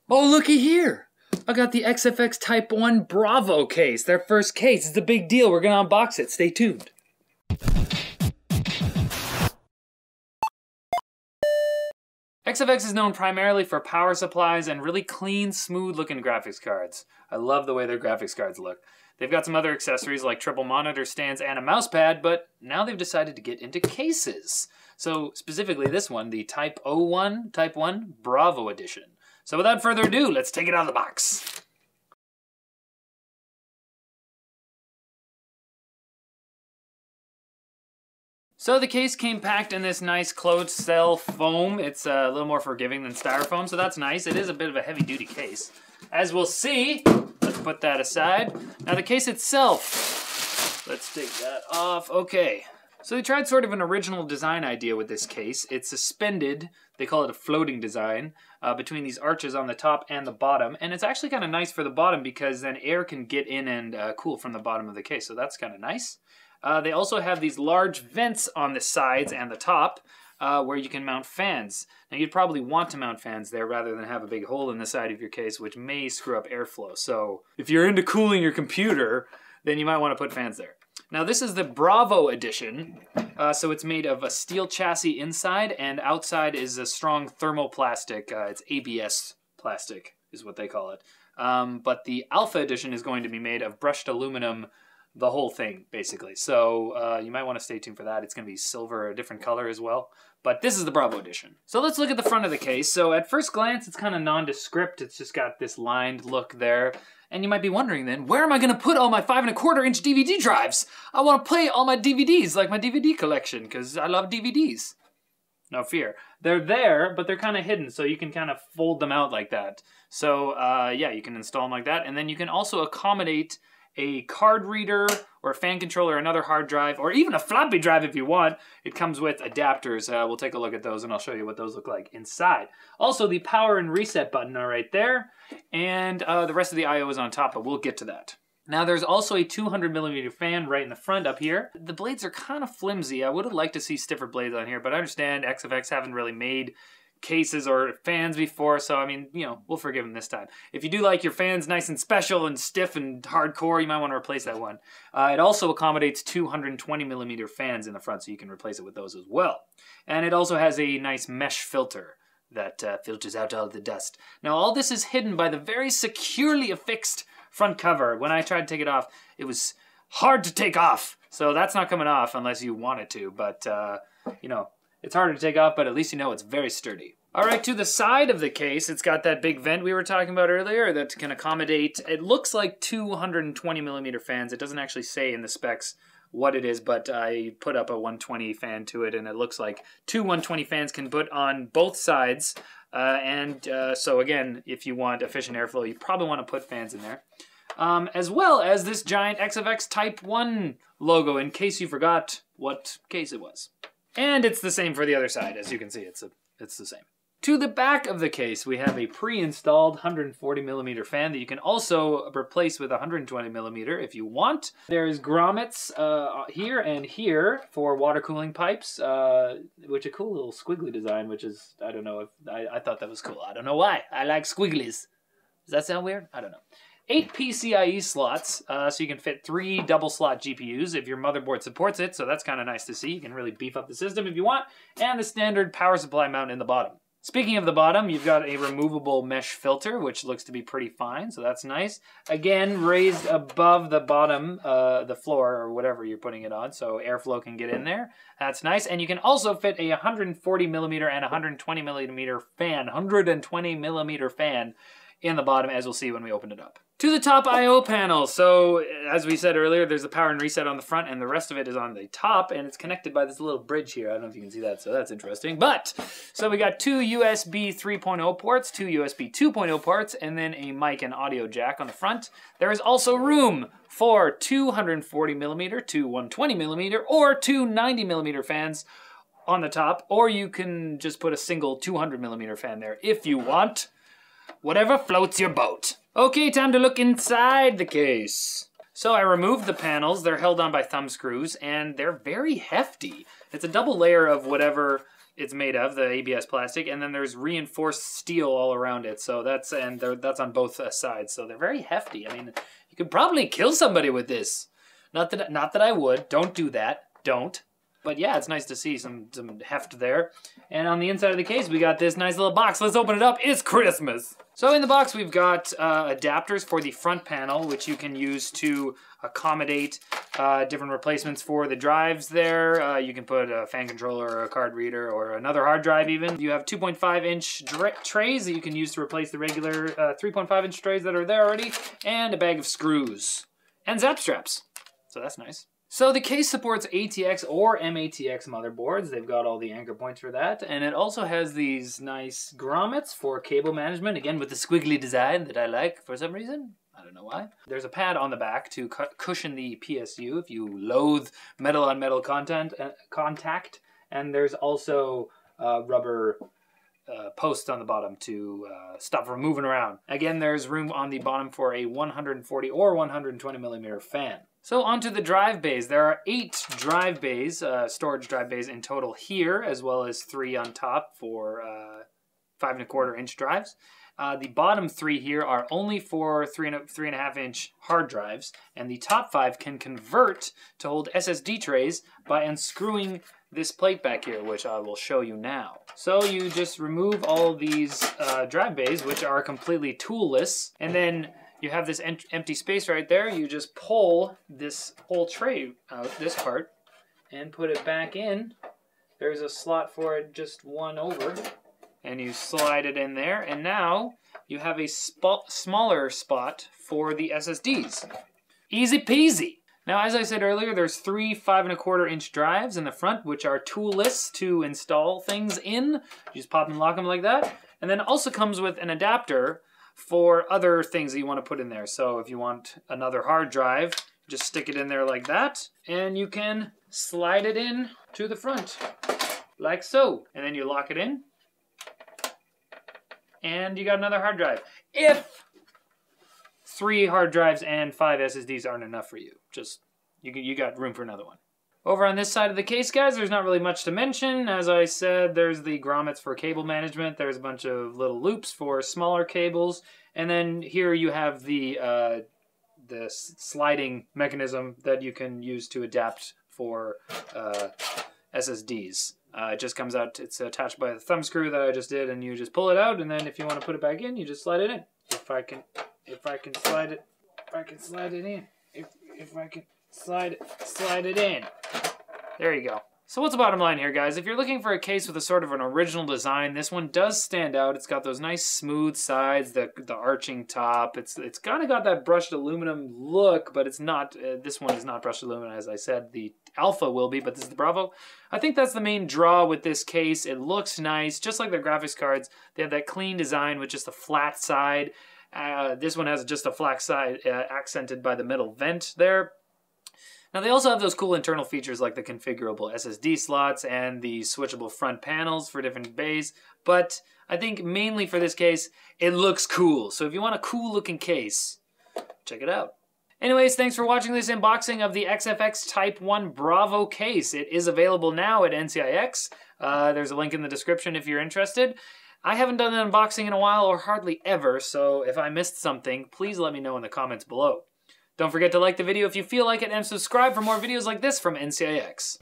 Oh, looky here. I got the XFX Type 1 Bravo case. Their first case. It's a big deal. We're going to unbox it. Stay tuned. XFX is known primarily for power supplies and really clean, smooth-looking graphics cards. I love the way their graphics cards look. They've got some other accessories like triple monitor stands and a mouse pad, but now they've decided to get into cases. So specifically this one, the Type 1 Bravo Edition. So without further ado, let's take it out of the box. So the case came packed in this nice closed cell foam. It's a little more forgiving than styrofoam, so that's nice. It is a bit of a heavy-duty case. As we'll see, let's put that aside. Now the case itself, let's take that off. Okay. So they tried sort of an original design idea with this case. It's suspended, they call it a floating design, between these arches on the top and the bottom. And it's actually kind of nice for the bottom because then air can get in and cool from the bottom of the case. So that's kind of nice. They also have these large vents on the sides and the top where you can mount fans. Now you'd probably want to mount fans there rather than have a big hole in the side of your case, which may screw up airflow. So if you're into cooling your computer, then you might want to put fans there. Now this is the Bravo edition, so it's made of a steel chassis inside and outside is a strong thermoplastic. It's ABS plastic is what they call it. But the Alpha edition is going to be made of brushed aluminum, the whole thing basically. So you might want to stay tuned for that. It's going to be silver, a different color as well. But this is the Bravo edition. So let's look at the front of the case. So at first glance, it's kind of nondescript. It's just got this lined look there. And you might be wondering then, where am I going to put all my 5 1/4-inch DVD drives? I want to play all my DVDs, like my DVD collection, because I love DVDs. No fear. They're there, but they're kind of hidden, so you can kind of fold them out like that. So yeah, you can install them like that. And then you can also accommodate a card reader or a fan controller, another hard drive, or even a floppy drive if you want. It comes with adapters. We'll take a look at those and I'll show you what those look like inside. Also, the power and reset button are right there, and the rest of the I/O is on top, but we'll get to that. Now there's also a 200mm fan right in the front up here. The blades are kind of flimsy. I would have liked to see stiffer blades on here, but I understand XFX haven't really made cases or fans before, so I mean, you know, we'll forgive them this time. If you do like your fans nice and special and stiff and hardcore, you might want to replace that one. It also accommodates 220mm fans in the front, so you can replace it with those as well. And it also has a nice mesh filter that filters out all the dust. Now all this is hidden by the very securely affixed front cover. When I tried to take it off, it was hard to take off. So that's not coming off unless you want it to, but you know, it's harder to take off, but at least you know it's very sturdy. All right, to the side of the case, it's got that big vent we were talking about earlier that can accommodate, it looks like 220mm fans. It doesn't actually say in the specs what it is, but I put up a 120 fan to it, and it looks like 2 120 fans can put on both sides. So again, if you want efficient airflow, you probably want to put fans in there. As well as this giant XFX Type 1 logo, in case you forgot what case it was. And it's the same for the other side. As you can see, it's the same. To the back of the case, we have a pre-installed 140mm fan that you can also replace with 120mm if you want. There's grommets here and here for water cooling pipes, which a cool little squiggly design, which is, I don't know, if I thought that was cool. I don't know why. I like squigglies. Does that sound weird? I don't know. 8 PCIe slots, so you can fit 3 double slot GPUs if your motherboard supports it, so that's kind of nice to see. You can really beef up the system if you want, and the standard power supply mount in the bottom. Speaking of the bottom, you've got a removable mesh filter, which looks to be pretty fine, so that's nice. Again, raised above the bottom, the floor, or whatever you're putting it on, so airflow can get in there. That's nice, and you can also fit a 140mm and 120mm fan, 120mm fan in the bottom, as we'll see when we open it up. To the top I/O panel. So, as we said earlier, there's a power and reset on the front, and the rest of it is on the top, and it's connected by this little bridge here. I don't know if you can see that, so that's interesting. But, so we got 2 USB 3.0 ports, 2 USB 2.0 ports, and then a mic and audio jack on the front. There is also room for 240mm, 2 120mm, or 2 90mm fans on the top, or you can just put a single 200mm fan there if you want. Whatever floats your boat. Okay, time to look inside the case. So I removed the panels. They're held on by thumb screws, and they're very hefty. It's a double layer of whatever it's made of, the ABS plastic, and then there's reinforced steel all around it. So that's on both sides. So they're very hefty. I mean, you could probably kill somebody with this. Not that I would. Don't do that. Don't. But yeah, it's nice to see some heft there. And on the inside of the case, we got this nice little box. Let's open it up. It's Christmas. So in the box, we've got adapters for the front panel, which you can use to accommodate different replacements for the drives there. You can put a fan controller or a card reader or another hard drive even. You have 2.5-inch trays that you can use to replace the regular 3.5-inch trays that are there already, and a bag of screws and zap straps. So that's nice. So the case supports ATX or MATX motherboards. They've got all the anchor points for that. And it also has these nice grommets for cable management, again with the squiggly design that I like for some reason. I don't know why. There's a pad on the back to cushion the PSU if you loathe metal-on-metal contact. And there's also rubber posts on the bottom to stop from moving around. Again, there's room on the bottom for a 140 or 120 millimeter fan. So onto the drive bays. There are 8 drive bays, storage drive bays in total here, as well as 3 on top for 5.25-inch drives. The bottom 3 here are only for 3.5-inch hard drives, and the top 5 can convert to hold SSD trays by unscrewing this plate back here, which I will show you now. So you just remove all of these drive bays, which are completely toolless, and then you have this empty space right there. You just pull this whole tray out, this part, and put it back in. There's a slot for it, just one over, and you slide it in there, and now you have a smaller spot for the SSDs. Easy peasy. Now, as I said earlier, there's 3 5.25-inch drives in the front, which are toolless to install things in. You just pop and lock them like that. And then it also comes with an adapter for other things that you want to put in there. So if you want another hard drive, just stick it in there like that, and you can slide it in to the front, like so. And then you lock it in, and you got another hard drive. If 3 hard drives and 5 SSDs aren't enough for you, just you got room for another one. Over on this side of the case, guys, there's not really much to mention. As I said, there's the grommets for cable management. There's a bunch of little loops for smaller cables. And then here you have the sliding mechanism that you can use to adapt for SSDs. It just comes out, it's attached by the thumb screw that I just did, and you just pull it out, and then if you want to put it back in, you just slide it in. If I can slide it in. There you go. So what's the bottom line here, guys? If you're looking for a case with a sort of an original design, this one does stand out. It's got those nice smooth sides, the arching top. It's kind of got that brushed aluminum look, but it's not. This one is not brushed aluminum, as I said. The Alpha will be, but this is the Bravo. I think that's the main draw with this case. It looks nice, just like their graphics cards. They have that clean design with just a flat side. This one has just a flat side accented by the middle vent there. Now they also have those cool internal features like the configurable SSD slots and the switchable front panels for different bays, but I think mainly for this case, it looks cool. So if you want a cool looking case, check it out. Anyways, thanks for watching this unboxing of the XFX Type 1 Bravo case. It is available now at NCIX. There's a link in the description if you're interested. I haven't done an unboxing in a while, or hardly ever, so if I missed something, please let me know in the comments below. Don't forget to like the video if you feel like it, and subscribe for more videos like this from NCIX.